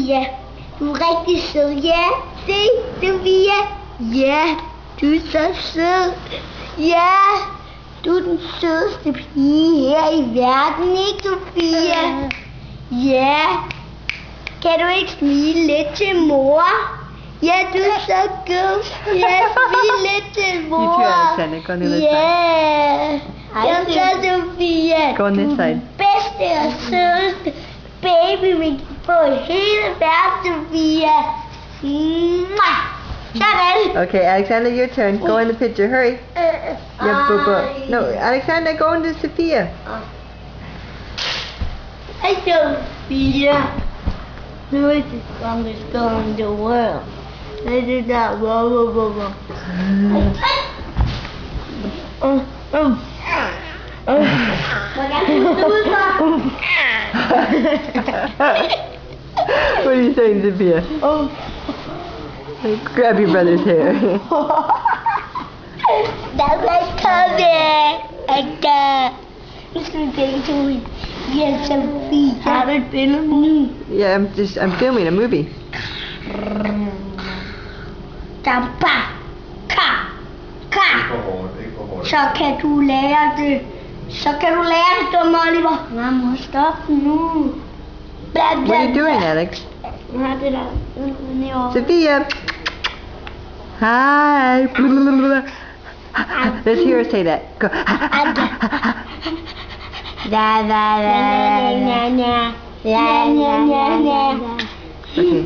Sofia. Du er rigtig sød. Ja, se, Sofia. Ja, du er så sød. Ja, du er den sødeste pige her i verden, ikke Sofia? Ja. Kan du ikke smile lidt til mor? Ja, du er så god. Ja, smil lidt til mor. You too, Alexander. Go on the other side. Ja. Jeg så Sofia. Go on this side. Bedste og sødeste baby, vi kan få i hele verden, Sofia. Sådan. Okay, Alexander, your turn. Go in the picture. Hurry. Yeah, Bubba. No, Alexander, go into Sophia. Hi, Sophia. Who is the strongest girl in the world? This is that. Whoa, whoa, whoa, whoa. What are you saying, Sophia? Grab your brother's hair. That's like coming. Listen to me. Yes, Sophia. Have it been a movie? Yeah, I'm filming a movie. Dampa. Ka. Så kan du lære det. Dum Oliver. Mamma, stop nu. What are you doing, Alex? Sophia. Hi. Let's hear her say that. Go. La la la la la la la la la. Okay.